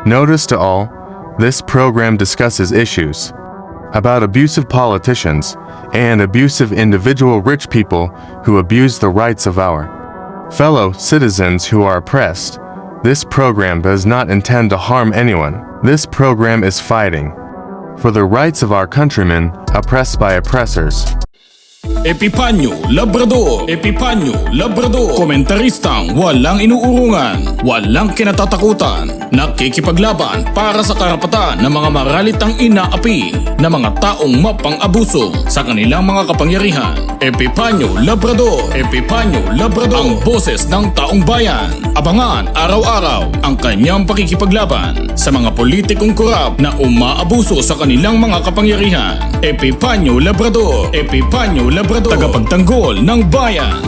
Notice to all, this program discusses issues about abusive politicians and abusive individual rich people who abuse the rights of our fellow citizens who are oppressed. This program does not intend to harm anyone. This program is fighting for the rights of our countrymen oppressed by oppressors. Epipanyo Labrador, Epipanyo Labrador, komentaristang walang inuurungan, walang kinatatakutan, nakikipaglaban para sa karapatan ng mga maralitang inaapi na mga taong mapang-abuso sa kanilang mga kapangyarihan. Epipanyo Labrador, Epipanyo Labrador, ang boses ng taong bayan. Abangan araw-araw ang kanyang pakikipaglaban sa mga politikong korap na umaabuso sa kanilang mga kapangyarihan. Epipanyo Labrador, Epipanyo Labrador, tagapagtanggol ng bayan.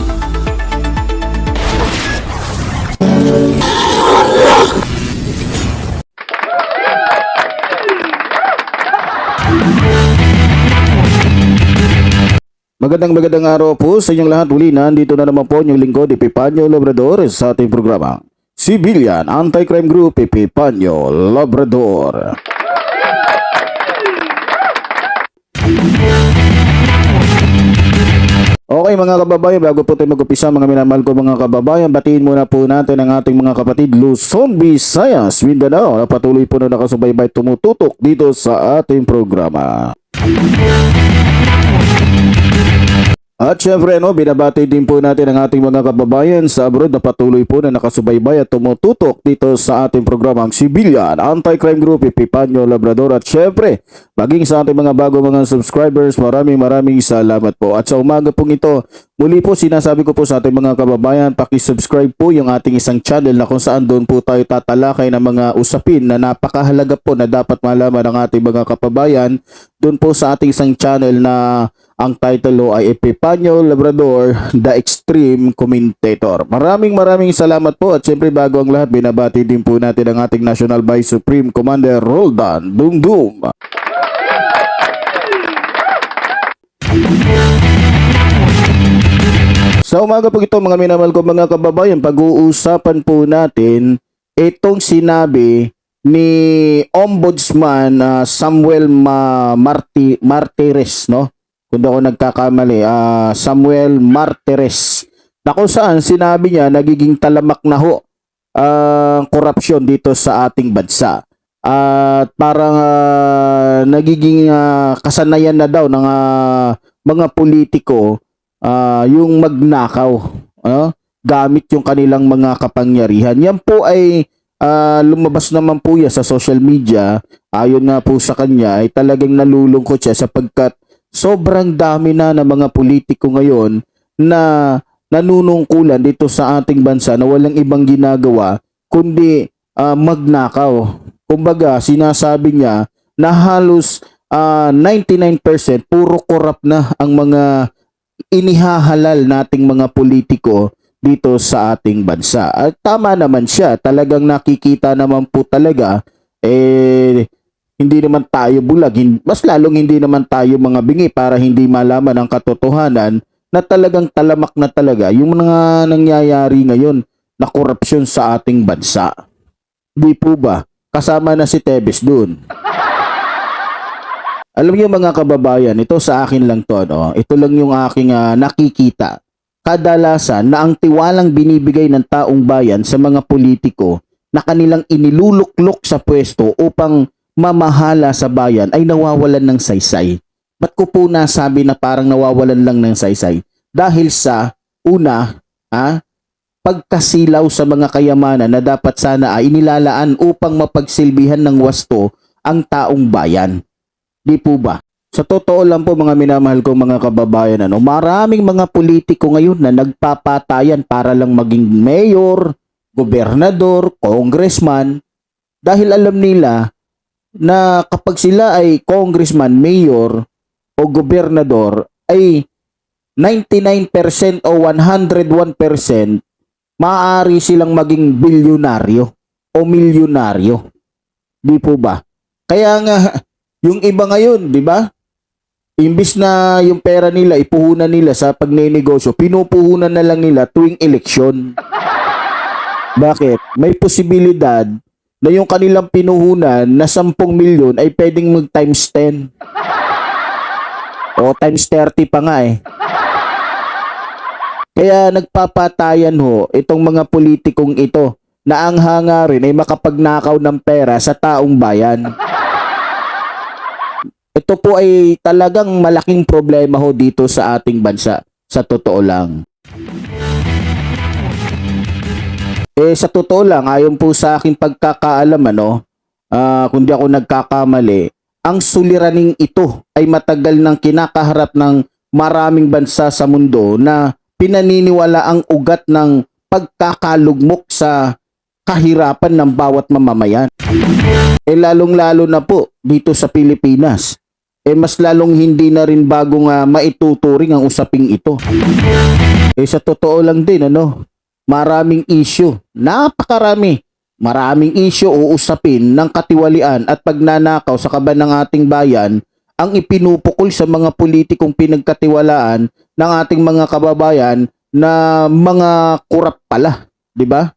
Magandang araw po sa inyong lahat. Uli nandito na naman po yung lingkod Epipanyo Labrador sa ating programa Civilian Anti-Crime Group Epipanyo Labrador. Okay mga kababayan, bago po tayo mag-upisa mga minamahal ko mga kababayan, batiin muna po natin ang ating mga kapatid Luzon, Visayas, Mindanao na patuloy po na nakasubaybay tumututok dito sa ating programa. At syempre binabati din po natin ang ating mga kababayan sa abroad na patuloy po na nakasubaybay at tumututok dito sa ating programang Civilian Anti-Crime Group Epipanyo Labrador. At syempre, maging sa ating mga bago mga subscribers, maraming salamat po. At sa umaga pong ito, muli po sinasabi ko po sa ating mga kababayan, pakisubscribe po yung ating isang channel na kung saan doon po tayo tatalakay ng mga usapin na napakahalaga po na dapat malaman ng ating mga kababayan. Doon po sa ating isang channel na ang title ay Epipanyo Labrador, The Extreme Commentator. Maraming salamat po at siyempre bago ang lahat, binabati din po natin ang ating National Vice Supreme Commander Roldan Dumdum. Sa umaga po ito mga minamahal ko mga kababayan, pag-uusapan po natin itong sinabi ni Ombudsman Samuel Martires, no? Kung ako nagkakamali, Samuel Martires, na kung saan sinabi niya nagiging talamak na ho ang korupsyon dito sa ating bansa. At parang nagiging kasanayan na daw ng mga politiko yung magnakaw, gamit yung kanilang mga kapangyarihan. Yan po ay lumabas naman po yan sa social media. Ayon nga po sa kanya ay talagang nalulungkot siya sapagkat sobrang dami na ng mga politiko ngayon na nanunungkulan dito sa ating bansa na walang ibang ginagawa kundi magnakaw. Kumbaga, sinasabi niya na halos 99% puro corrupt na ang mga inihahalal nating mga politiko dito sa ating bansa. At tama naman siya, talagang nakikita naman po talaga hindi naman tayo bulag, mas lalong hindi naman tayo mga bingi para hindi malaman ang katotohanan na talagang talamak na talaga yung mga nangyayari ngayon na korupsyon sa ating bansa. Di po ba? Kasama na si Tebes dun. Alam niyo mga kababayan, ito sa akin lang to, no? Ito lang yung aking nakikita. Kadalasan na ang tiwalang binibigay ng taong bayan sa mga politiko na kanilang iniluluklok sa pwesto upang mamahala sa bayan ay nawawalan ng saysay. Ba't ko po nasabi na parang nawawalan lang ng saysay? Dahil sa una, pagkasilaw sa mga kayamanan na dapat sana ay inilalaan upang mapagsilbihan ng wasto ang taong bayan. Di po ba? Sa totoo lang po mga minamahal kong mga kababayan, maraming mga politiko ngayon na nagpapatayan para lang maging mayor, gobernador, congressman dahil alam nila na kapag sila ay congressman, mayor o gobernador ay 99% o 101% maaari silang maging bilyonaryo o milyonaryo. Di po ba? Kaya nga yung iba ngayon, di ba? Imbis na yung pera nila ipuhunan nila sa pagnenegosyo, pinupuhunan na lang nila tuwing eleksyon. Bakit? May posibilidad na yung kanilang pinuhunan na 10 milyon ay pwedeng mag times 10. O times 30 pa nga eh. Kaya nagpapatayan ho itong mga politikong ito na ang hangarin ay makapagnakaw ng pera sa taong bayan. Ito po ay talagang malaking problema ho dito sa ating bansa, sa totoo lang. Sa totoo lang, ayon po sa aking pagkakaalam, kung di ako nagkakamali, ang suliraning ito ay matagal nang kinakaharap ng maraming bansa sa mundo na pinaniniwala ang ugat ng pagkakalugmok sa kahirapan ng bawat mamamayan. Lalong-lalo na po dito sa Pilipinas. Mas lalong hindi na rin bagong maituturing ang usaping ito. Sa totoo lang din, maraming issue, napakarami. Maraming issue o usapin ng katiwalian at pagnanakaw sa kaban ng ating bayan ang ipinupukol sa mga politikong pinagkatiwalaan ng ating mga kababayan na mga kurap pala, di ba?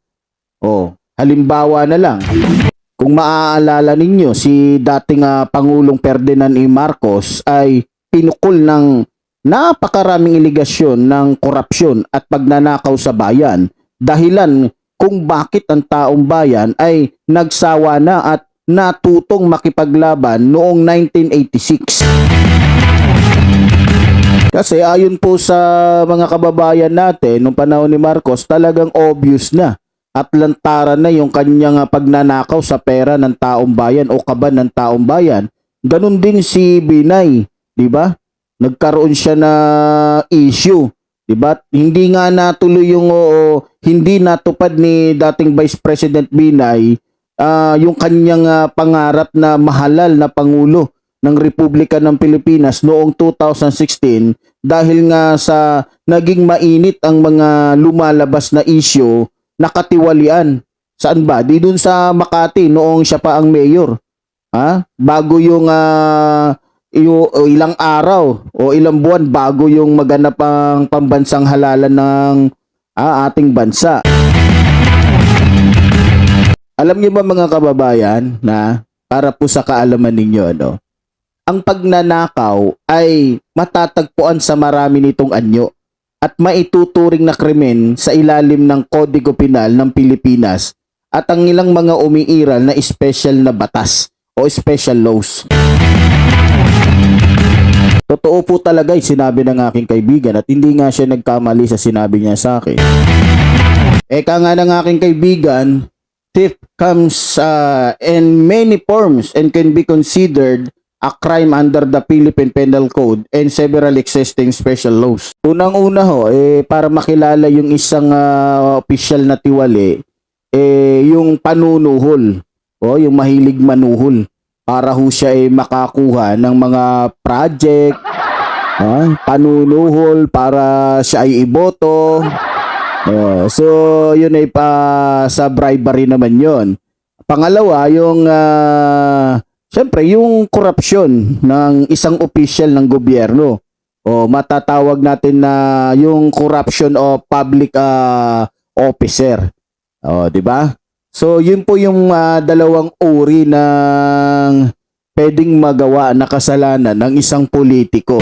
Halimbawa na lang, kung maaalala ninyo, si dating Pangulong Ferdinand E. Marcos ay pinukol ng napakaraming iligasyon ng korupsyon at pagnanakaw sa bayan, dahilan kung bakit ang taong bayan ay nagsawa na at natutong makipaglaban noong 1986. Kasi ayon po sa mga kababayan natin, nung panahon ni Marcos, talagang obvious na at lantaran na yung kanyang pagnanakaw sa pera ng taong bayan o kaban ng taong bayan. Ganun din si Binay, di ba? Nagkaroon siya na issue, di ba? Hindi nga natuloy hindi natupad ni dating Vice President Binay yung kanyang pangarap na mahalal na pangulo ng Republika ng Pilipinas noong 2016 dahil nga sa naging mainit ang mga lumalabas na issue na katiwalian. Saan ba? Di dun sa Makati noong siya pa ang mayor. Bago yung ilang araw o ilang buwan bago yung maganap ang pambansang halalan ng ating bansa. Alam niyo ba mga kababayan na para po sa kaalaman ninyo, ang pagnanakaw ay matatagpuan sa marami nitong anyo at maituturing na krimen sa ilalim ng Kodigo Penal ng Pilipinas at ang ilang mga umiiral na special na batas o special laws. Totoo po talaga yung sinabi ng aking kaibigan at hindi nga siya nagkamali sa sinabi niya sa akin. Eka nga ng aking kaibigan, theft comes in many forms and can be considered a crime under the Philippine Penal Code and several existing special laws. Unang-una para makilala yung isang opisyal na tiwali, yung panunuhol o yung mahilig manuhol para ho siya ay makakuha ng mga project, panunuhol para siya ay iboto. So yun ay pa sa bribery naman yon. Pangalawa, yung siyempre yung korupsyon ng isang opisyal ng gobyerno. Matatawag natin na yung corruption of public officer. Di ba? So yun po yung dalawang uri ng pwedeng magawa na kasalanan ng isang politiko.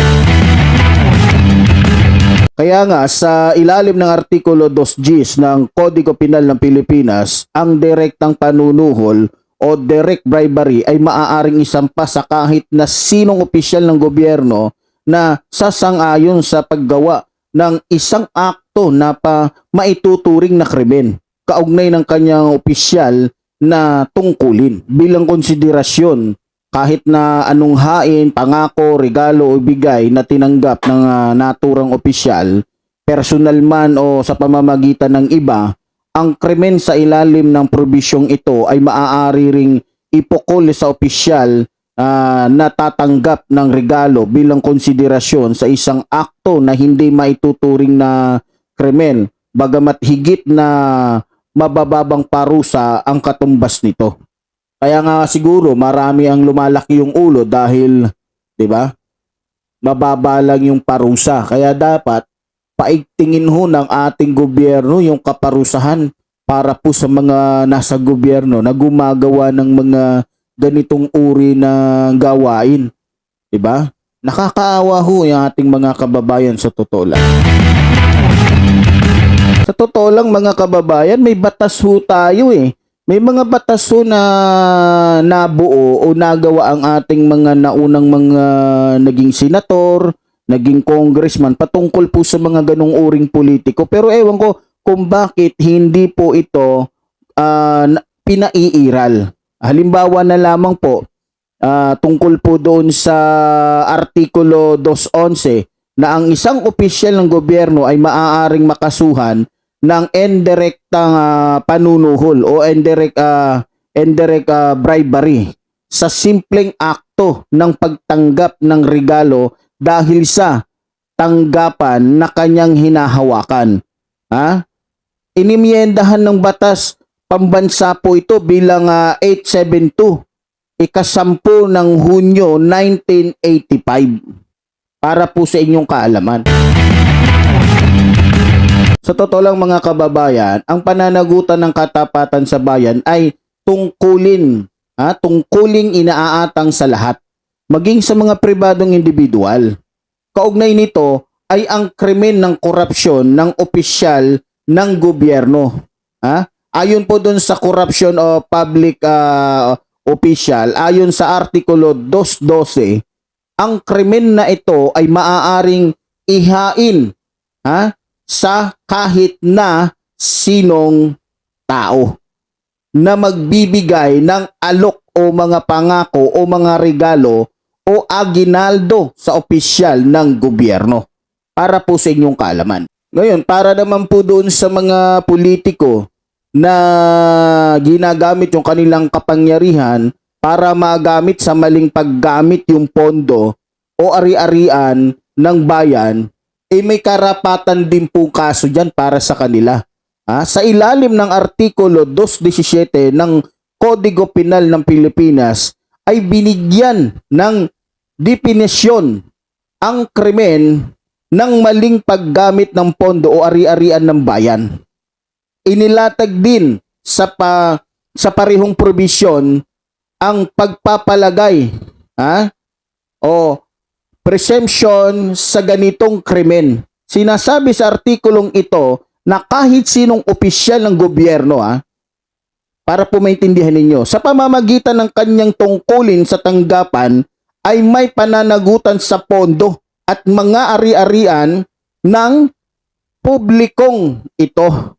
Kaya nga sa ilalim ng Artikulo 2Gs ng Kodigo Penal ng Pilipinas, ang direktang panunuhol o direct bribery ay maaaring isampa sa kahit na sinong opisyal ng gobyerno na sasang-ayon sa paggawa ng isang akto na maituturing na krimen kaugnay ng kanyang opisyal na tungkulin bilang konsiderasyon kahit na anong hain, pangako, regalo o bigay na tinanggap ng naturang opisyal, personal man o sa pamamagitan ng iba, ang krimen sa ilalim ng probisyong ito ay maaari ring ipukol sa opisyal na tatanggap ng regalo bilang konsiderasyon sa isang akto na hindi maituturing na krimen, bagamat higit na mabababang parusa ang katumbas nito. Kaya nga siguro marami ang lumalaki yung ulo dahil, 'di ba? Mababa lang yung parusa. Kaya dapat paigtingin ho ng ating gobyerno yung kaparusahan para po sa mga nasa gobyerno na gumagawa ng mga ganitong uri ng gawain. 'Di ba? Nakakaawa ho yung ating mga kababayan sa totoo lang. Sa totoo lang mga kababayan, may batas ho tayo eh. May mga batas ho na nabuo o nagawa ang ating mga naunang mga naging senator, naging congressman patungkol po sa mga ganong uring politiko. Pero ewan ko kung bakit hindi po ito pinaiiral. Halimbawa na lamang po, tungkol po doon sa Artikulo 211 na ang isang opisyal ng gobyerno ay maaaring makasuhan ng indirectang panunuhol o indirect bribery sa simpleng akto ng pagtanggap ng regalo dahil sa tanggapan na kanyang hinahawakan. Inimyendahan ng batas pambansa po ito bilang 872 ika-10 ng Hunyo 1985 para po sa inyong kaalaman. Sa totoo lang mga kababayan, ang pananagutan ng katapatan sa bayan ay tungkuling inaaatang sa lahat, maging sa mga pribadong individual. Kaugnay nito ay ang krimen ng korupsyon ng opisyal ng gobyerno. Ayon po doon sa corruption o public official, ayon sa Artikulo 212, ang krimen na ito ay maaaring ihain sa kahit na sinong tao na magbibigay ng alok o mga pangako o mga regalo o aginaldo sa opisyal ng gobyerno para po sa inyong kaalaman. Ngayon, para naman po doon sa mga politiko na ginagamit yung kanilang kapangyarihan para magamit sa maling paggamit yung pondo o ari-arian ng bayan, may karapatan din po kaso dyan para sa kanila. Sa ilalim ng Artikulo 217 ng Kodigo Penal ng Pilipinas ay binigyan ng definisyon ang krimen ng maling paggamit ng pondo o ari-arian ng bayan. Inilatag din sa parehong probisyon ang pagpapalagay o presumption sa ganitong krimen. Sinasabi sa artikulong ito na kahit sinong opisyal ng gobyerno, para po maintindihan ninyo, sa pamamagitan ng kanyang tungkulin sa tanggapan ay may pananagutan sa pondo at mga ari-arian ng publikong ito.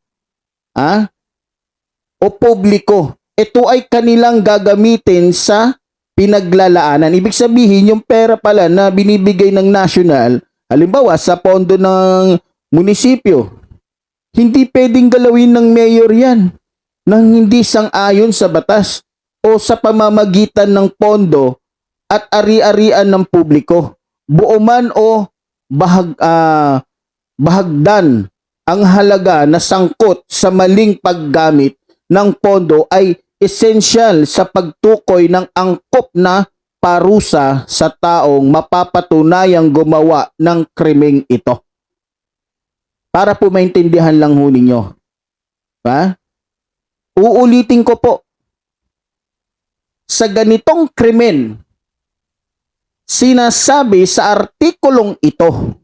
O publiko. Ito ay kanilang gagamitin sa pinaglalaanan. Ibig sabihin, yung pera pala na binibigay ng national, halimbawa sa pondo ng munisipyo, hindi pwedeng galawin ng mayor yan nang hindi sang-ayon sa batas o sa pamamagitan ng pondo at ari-arian ng publiko. Buo man o bahagdan ang halaga na sangkot sa maling paggamit ng pondo ay esensyal sa pagtukoy ng angkop na parusa sa taong mapapatunayang gumawa ng krimeng ito. Para po maintindihan lang ho ninyo. Uulitin ko po. Sa ganitong krimen, sinasabi sa artikulong ito,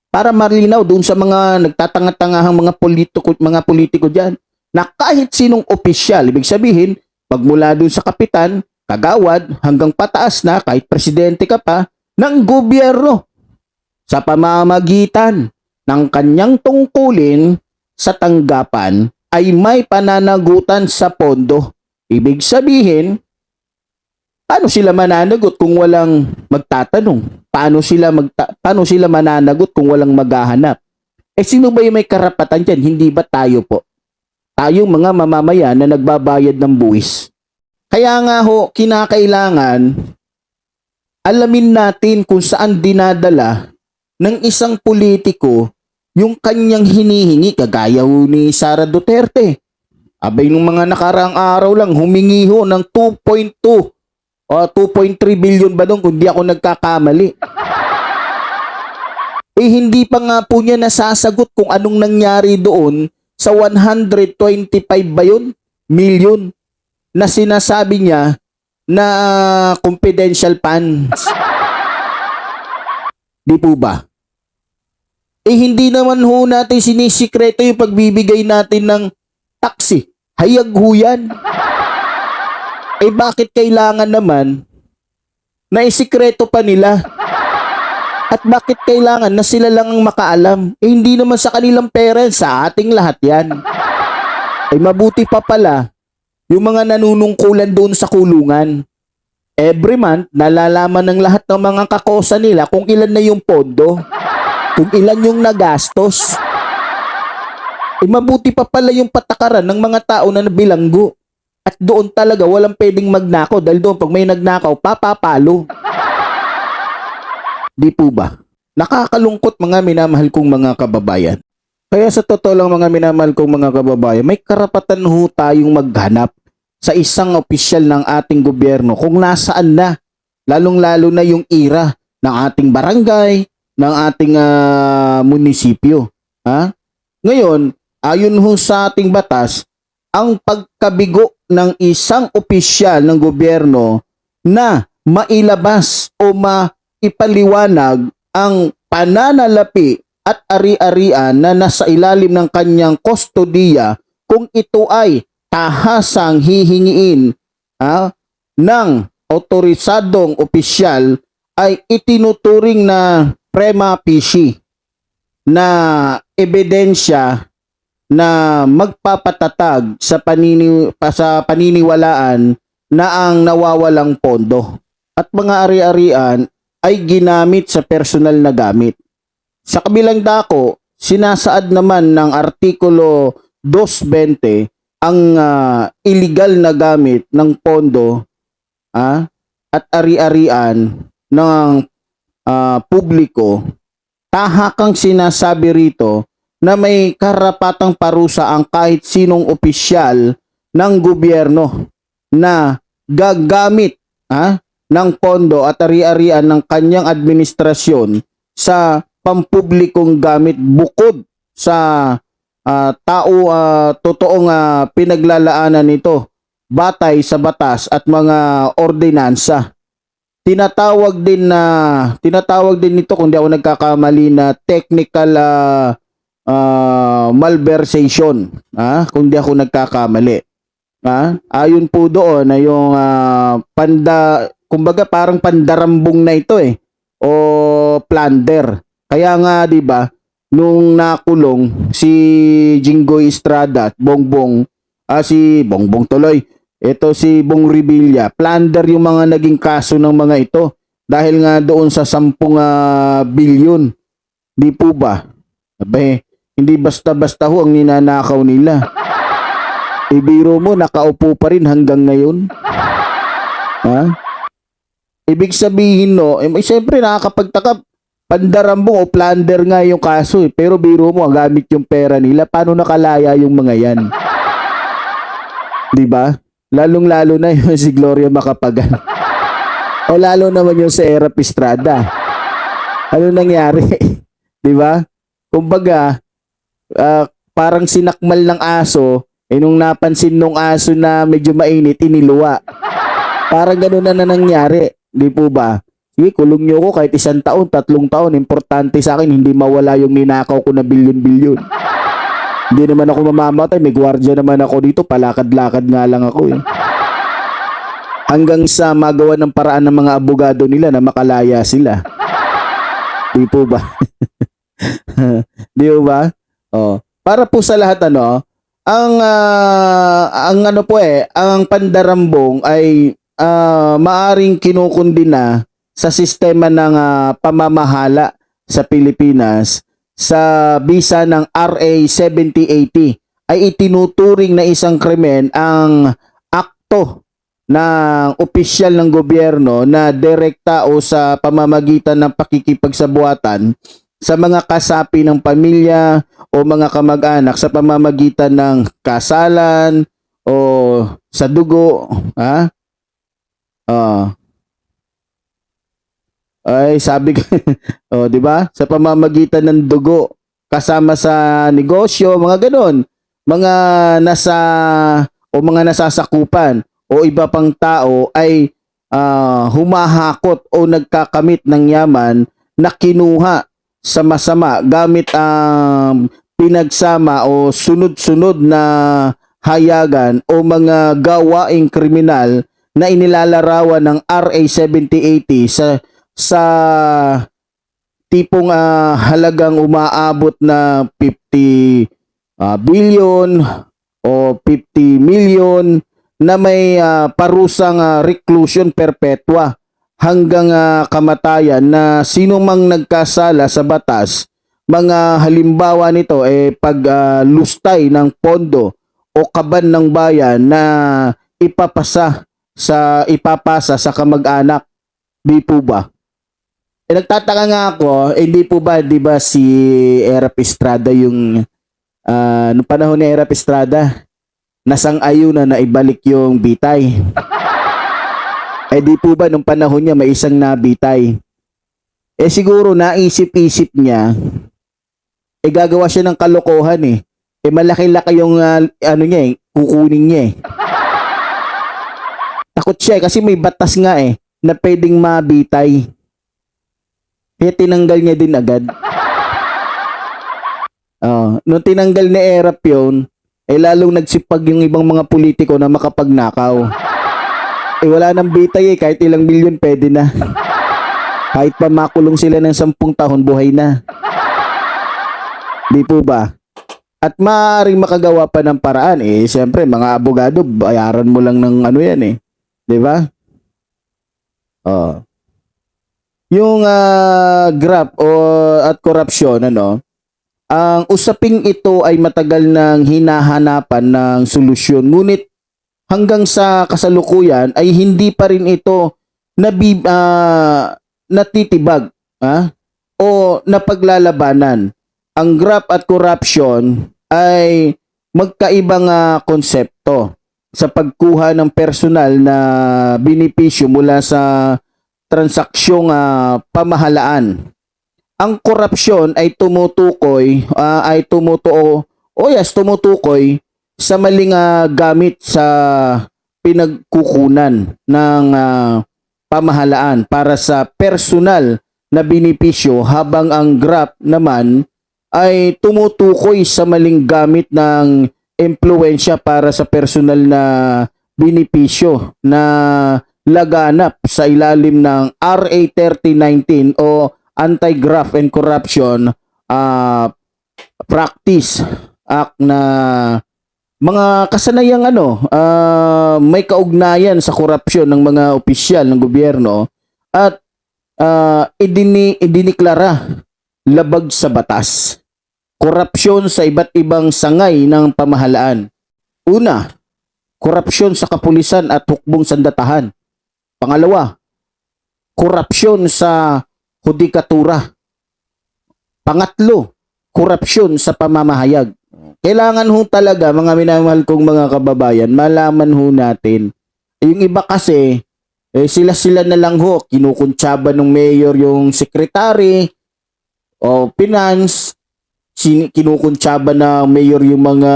para malinaw doon sa mga nagtatanga-tangahang mga politiko dyan, na kahit sinong opisyal, ibig sabihin, magmula doon sa kapitan, kagawad, hanggang pataas na, kahit presidente ka pa, ng gobyerno, sa pamamagitan ng kanyang tungkulin sa tanggapan, ay may pananagutan sa pondo. Ibig sabihin, paano sila mananagot kung walang magtatanong? Paano sila mananagot kung walang maghahanap? Sino ba yung may karapatan dyan? Hindi ba tayo po? Tayong mga mamamayan na nagbabayad ng buwis. Kaya nga ho, kinakailangan alamin natin kung saan dinadala ng isang politiko yung kanyang hinihingi, kagaya ho ni Sara Duterte. Abay, nung mga nakaraang araw lang, humingi ho ng 2.2 o 2.3 billion ba doon kung di ako nagkakamali. Hindi pa nga po niya nasasagot kung anong nangyari doon sa 125 ba yun? Million na sinasabi niya na confidential funds. Di po ba? Eh hindi naman ho natin sinisikreto yung pagbibigay natin ng taxi. Hayag ho yan. Eh bakit kailangan naman na isikreto pa nila? At bakit kailangan na sila lang ang makaalam? Eh hindi naman sa kanilang parents, sa ating lahat yan. Eh mabuti pa pala yung mga nanunungkulan doon sa kulungan. Every month, nalalaman ng lahat ng mga kakosa nila kung ilan na yung pondo, kung ilan yung nagastos. Eh mabuti pa pala yung patakaran ng mga tao na nabilanggo. At doon talaga walang pwedeng magnakaw dahil doon pag may nagnakaw, papapalo. Di po ba? Nakakalungkot mga minamahal kong mga kababayan. Kaya sa totoo lang mga minamahal kong mga kababayan, may karapatan ho tayong maghanap sa isang opisyal ng ating gobyerno kung nasaan na, lalong-lalo na yung ira ng ating barangay, ng ating munisipyo. Ha? Ngayon, ayon ho sa ating batas, ang pagkabigo ng isang opisyal ng gobyerno na mailabas o maipaliwanag ang pananalapi at ari-arian na nasa ilalim ng kanyang kustodiya kung ito ay tahasang hihingiin ng otorisadong opisyal ay itinuturing na prima facie na ebidensya na magpapatatag sa paniniwalaan na ang nawawalang pondo at mga ari-arian ay ginamit sa personal na gamit. Sa kabilang dako, sinasaad naman ng Artikulo 220 ang illegal na gamit ng pondo at ari-arian ng publiko. Tahakang sinasabi rito na may karapatang parusa ang kahit sinong opisyal ng gobyerno na gagamit ng pondo at ari-arian ng kanyang administrasyon sa pampublikong gamit bukod sa totoong pinaglalaanan nito batay sa batas at mga ordinansa. Tinatawag din nito kung di ako nagkakamali na technical malversation, kung di ako nagkakamali. Ayon po doon na yung kumbaga parang pandarambong na ito o plunder. Kaya nga 'di ba nung nakulong si Jinggoy Estrada at si Bongbong tuloy. Ito si Bong Revilla, plunder yung mga naging kaso ng mga ito dahil nga doon sa 10 bilyon. Di po ba? Abe, hindi basta-basta ho ang ninanakaw nila. Ibiro mo, nakaupo pa rin hanggang ngayon. Ibig sabihin siyempre nakakapagtaka, pandarambong o plunder nga yung kaso pero biro mo, gamit yung pera nila, paano nakalaya yung mga yan? Di ba? Lalong-lalo na yung si Gloria Macapagal. O lalo naman yung si Erap Estrada. Ano nangyari? Di ba? Kumbaga, parang sinakmal ng aso, nung napansin nung aso na medyo mainit, iniluwa. Parang gano'n na nangyari. Di po ba? Sige, kulong nyo ko kahit 1 taon, 3 taon. Importante sa akin, hindi mawala yung ninakaw ko na bilyon-bilyon. Hindi naman ako mamamatay. May gwardiya naman ako dito. Palakad-lakad nga lang ako Hanggang sa magawa ng paraan ng mga abogado nila na makalaya sila. Di po ba? Di po ba? Para po sa lahat ang pandarambong ay maaring kinukundina sa sistema ng pamamahala sa Pilipinas sa bisa ng RA 7080 ay itinuturing na isang krimen ang akto ng opisyal ng gobyerno na direkta o sa pamamagitan ng pakikipagsabuatan sa mga kasapi ng pamilya o mga kamag-anak sa pamamagitan ng kasalan o sa dugo, ay sabi ko, di ba? Sa pamamagitan ng dugo kasama sa negosyo, mga ganon. mga nasa o mga nasasakupan o iba pang tao ay humahakot o nagkakamit ng yaman na kinuha sa masama gamit ang pinagsama o sunod-sunod na hayagan o mga gawaing kriminal na inilalarawan ng RA 7080 sa tipong halagang umaabot na 50 billion o 50 million na may parusang reclusion perpetua hanggang kamatayan na sino mang nagkasala sa batas. Mga halimbawa nito paglustay ng pondo o kaban ng bayan na ipapasa sa kamag-anak. Di po ba? Nagtataka nga ako, hindi po ba, di ba si Erap Estrada yung noong panahon ni Erap Estrada, nasang-ayuna na ibalik yung bitay. Di po ba nung panahon niya may isang nabitay? Siguro naisip-isip niya, gagawa siya ng kalokohan malaki-laki yung kukunin niya Takot siya kasi may batas nga na pwedeng mabitay. Kaya tinanggal niya din agad. Nung tinanggal ni Erap yun, lalong nagsipag yung ibang mga politiko na makapagnakaw. Wala nang bitay kahit ilang milyon pwede na. Kahit pa makulong sila ng 10 taon, buhay na. Di po ba? At maaaring makagawa pa ng paraan siyempre mga abogado, bayaran mo lang ng yan di ba? Yung graft at korupsyon ang usaping ito ay matagal nang hinahanapan ng solusyon, ngunit hanggang sa kasalukuyan ay hindi pa rin ito natitibag o napaglalabanan. Ang graft at corruption ay magkaibang konsepto sa pagkuha ng personal na benepisyo mula sa transaksyong pamahalaan. Ang korupsyon ay tumutukoy sa maling gamit sa pinagkukunan ng pamahalaan para sa personal na benepisyo, habang ang graft naman ay tumutukoy sa maling gamit ng impluwensya para sa personal na benepisyo na laganap sa ilalim ng RA 3019 o Anti-Graft and Corruption Practice Act, na mga kasanayang may kaugnayan sa korupsyon ng mga opisyal ng gobyerno at idiniklara labag sa batas. Korupsyon sa iba't ibang sangay ng pamahalaan. Una, korupsyon sa kapulisan at hukbong sandatahan. Pangalawa, korupsyon sa hudikatura. Pangatlo, korupsyon sa pamamahayag. Kailangan talaga, mga minamahal kong mga kababayan, malaman natin. Yung iba kasi, sila na lang kinukuntsaba ng mayor yung secretary o finance, kinukuntsaba na mayor yung mga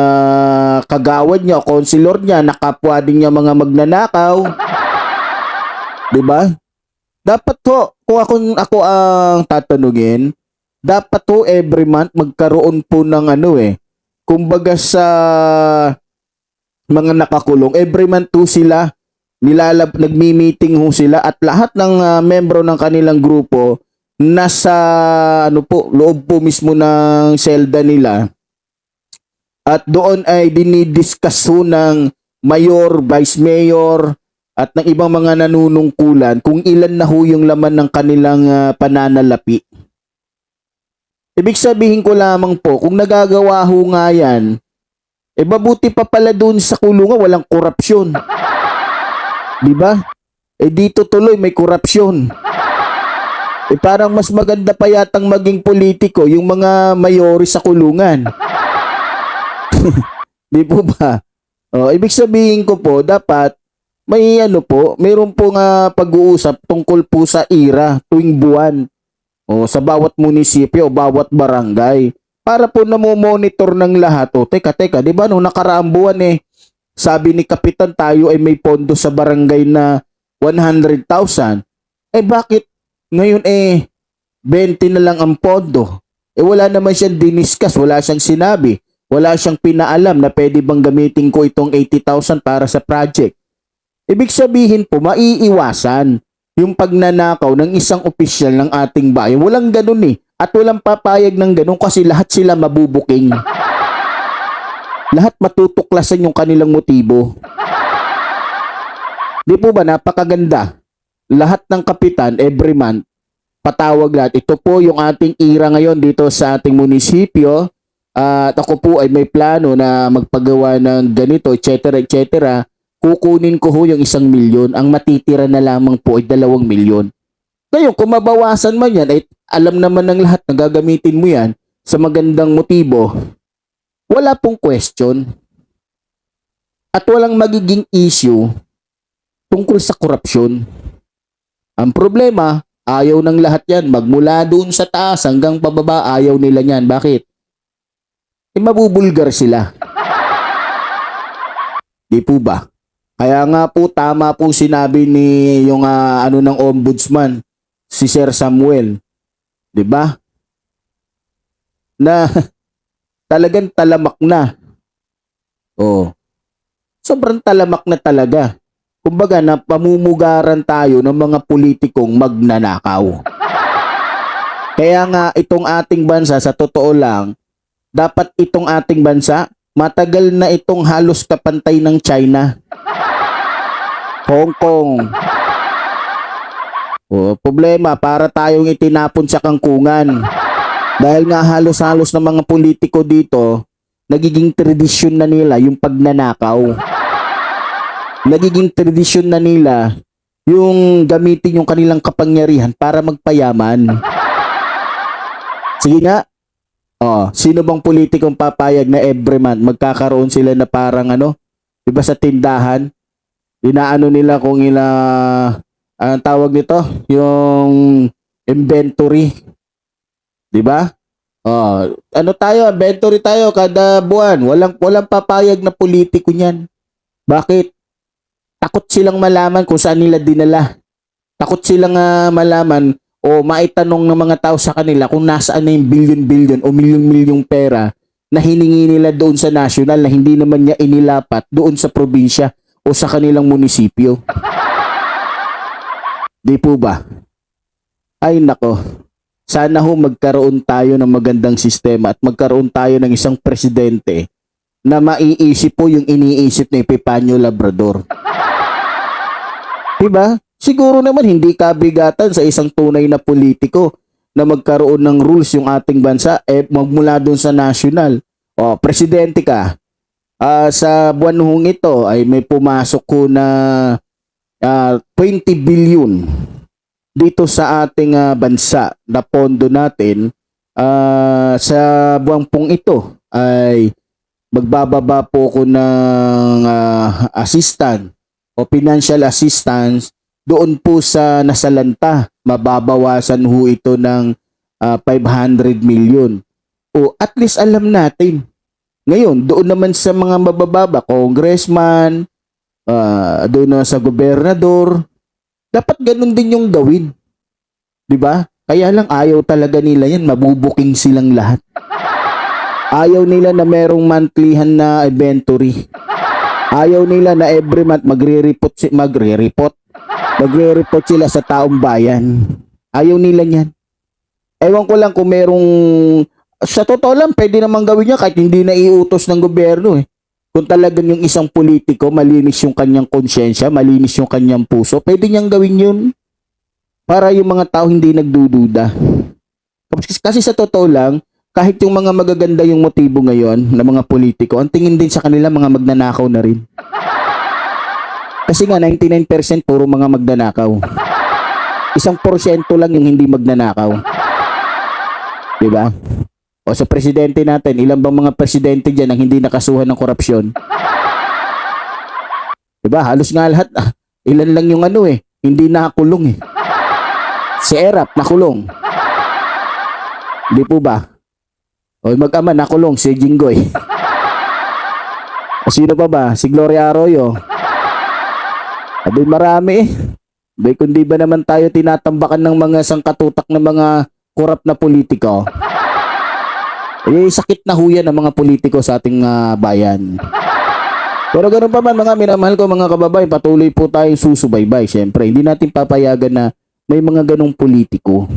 kagawad niya o konsilor niya, nakapwa din niya mga magnanakaw. Diba? Dapat kung ako ang tatanungin, dapat every month magkaroon po ng kumbaga sa mga nakakulong, every month sila nagmi-meeting sila at lahat ng membro ng kanilang grupo nasa loob po mismo ng selda nila, at doon ay dinidiscuss ng mayor, vice mayor at ng ibang mga nanunungkulan kung ilan na yung laman ng kanilang pananalapi. Ibig sabihin ko lamang po, kung nagagawa nga yan, mabuti pa pala doon sa kulungan walang korupsyon. Diba? Dito tuloy may korupsyon. Parang mas maganda pa yatang maging politiko yung mga mayori sa kulungan. Di po ba? Ibig sabihin ko po, dapat may mayroon po nga pag-uusap tungkol po sa IRA tuwing buwan. Sa bawat munisipyo, bawat barangay. para po namomonitor ng lahat. O, teka, di ba nung nakaraang buwan sabi ni Kapitan tayo ay may pondo sa barangay na 100,000. Bakit ngayon 20 na lang ang pondo? Wala naman siyang diniskas, wala siyang sinabi, wala siyang pinaalam na pwede bang gamitin ko itong 80,000 para sa project. Ibig sabihin po, maiiwasan yung pagnanakaw ng isang opisyal ng ating bayan. Walang ganun at walang papayag ng ganun kasi lahat sila mabubuking. Lahat matutuklasan yung kanilang motibo. Di po ba napakaganda? Lahat ng kapitan every month, patawag lahat. Ito po yung ating ira ngayon dito sa ating munisipyo. At ako po ay may plano na magpagawa ng ganito, etc. etc. Kukunin ko ho yung 1 milyon. Ang matitira na lamang po ay 2 milyon. Ngayon, kung mabawasan man yan, ay alam naman ng lahat na gagamitin mo yan sa magandang motibo. Wala pong question at walang magiging issue tungkol sa korupsyon. Ang problema, ayaw ng lahat yan. Magmula doon sa taas hanggang pababa, ayaw nila yan. Bakit? Mabubulgar sila. Di po ba? Kaya nga po, tama po sinabi ni yung ng ombudsman, si Sir Samuel. Di ba? Na talagang talamak na. Sobrang talamak na talaga. Kumbaga, napamumugaran tayo ng mga politikong magnanakaw. Kaya nga, itong ating bansa, sa totoo lang, dapat itong ating bansa, matagal na itong halos kapantay ng China. Hong Kong. Problema, para tayong itinapon sa kangkungan. Dahil nga halos-halos ng mga politiko dito, nagiging tradisyon na nila yung pagnanakaw. Nagiging tradisyon na nila yung gamitin yung kanilang kapangyarihan para magpayaman. Sige nga. Sino bang politikong papayag na every month magkakaroon sila na parang diba sa tindahan? Inaano nila kung ang tawag nito? Yung inventory. Diba? Inventory tayo kada buwan. Walang papayag na politiko niyan. Bakit? Takot silang malaman kung saan nila dinala. Takot silang malaman o maitanong ng mga tao sa kanila kung nasaan na yung billion-billion o milyon-milyong pera na hiningi nila doon sa national na hindi naman niya inilapat doon sa probinsya o sa kanilang munisipyo. Di po ba? Ay nako. Sana ho magkaroon tayo ng magandang sistema at magkaroon tayo ng isang presidente na maiisip po yung iniisip ni Epipanyo Labrador. Diba? Siguro naman hindi kabigatan sa isang tunay na politiko na magkaroon ng rules yung ating bansa magmula doon sa national. Presidente ka. Sa buwan hong ito ay may pumasok ko na 20 billion dito sa ating bansa na pondo natin. Sa buwang pong ito ay magbababa po ko ng assistant o financial assistance doon po sa nasalanta. Mababawasan ho ito ng 500 million. At least alam natin. Ngayon, doon naman sa mga mabababa, congressman, doon na sa gobernador, dapat ganun din yung gawin. Diba? Kaya lang ayaw talaga nila yan. Mabubuking silang lahat. Ayaw nila na merong monthlyhan na inventory. Ayaw nila na every month magre-report sila sa taong bayan. Ayaw nila yan. Ewan ko lang kung merong... Sa totoo lang, pwede naman gawin niya kahit hindi na iutos ng gobyerno Kung talagang yung isang politiko, malinis yung kanyang konsyensya, malinis yung kanyang puso, pwede niyang gawin yun para yung mga tao hindi nagdududa. Kasi sa totoo lang, kahit yung mga magaganda yung motibo ngayon ng mga politiko, ang tingin din sa kanila mga magnanakaw na rin. Kasi nga 99% puro mga magnanakaw. 1% lang yung hindi magnanakaw. Diba? O sa presidente natin, ilan bang mga presidente dyan ang hindi nakasuhan ng korupsyon? Diba? Halos nga lahat. Ilan lang yung hindi nakakulong Si Erap nakulong. Hindi po ba? O mag-ama, nakulong si Jinggoy. Sino pa ba? Si Gloria Arroyo. Abay marami eh. Abay kundi ba naman tayo tinatambakan ng mga sangkatutak ng mga korap na politiko? Eh, sakit na huyan ng mga politiko sa ating bayan. Pero ganun pa man mga minamahal ko mga kababayan, patuloy po tayong susubaybay. Siyempre, hindi natin papayagan na may mga ganung politiko.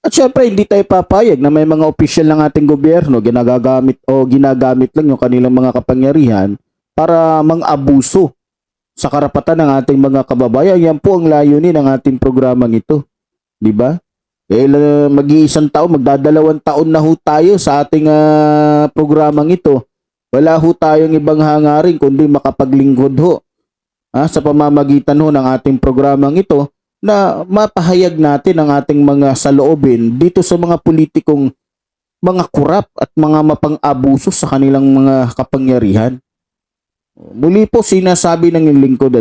At syempre, hindi tayo papayag na may mga opisyal ng ating gobyerno ginagamit lang yung kanilang mga kapangyarihan para mang-abuso sa karapatan ng ating mga kababayan. Yan po ang layunin ng ating programang ito. Di ba? Mag-iisang taon, magdadalawang taon na ho tayo sa ating programang ito. Wala ho tayong ibang hangarin kundi makapaglingkod ho sa pamamagitan ho ng ating programang ito na mapahayag natin ang ating mga saloobin dito sa mga politikong mga kurap at mga mapang-abuso sa kanilang mga kapangyarihan. Muli po sinasabi ng lingkod,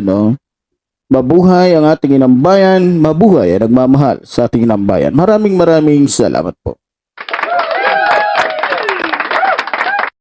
mabuhay ang ating inang bayan, mabuhay ang nagmamahal sa ating inang bayan. Maraming salamat po.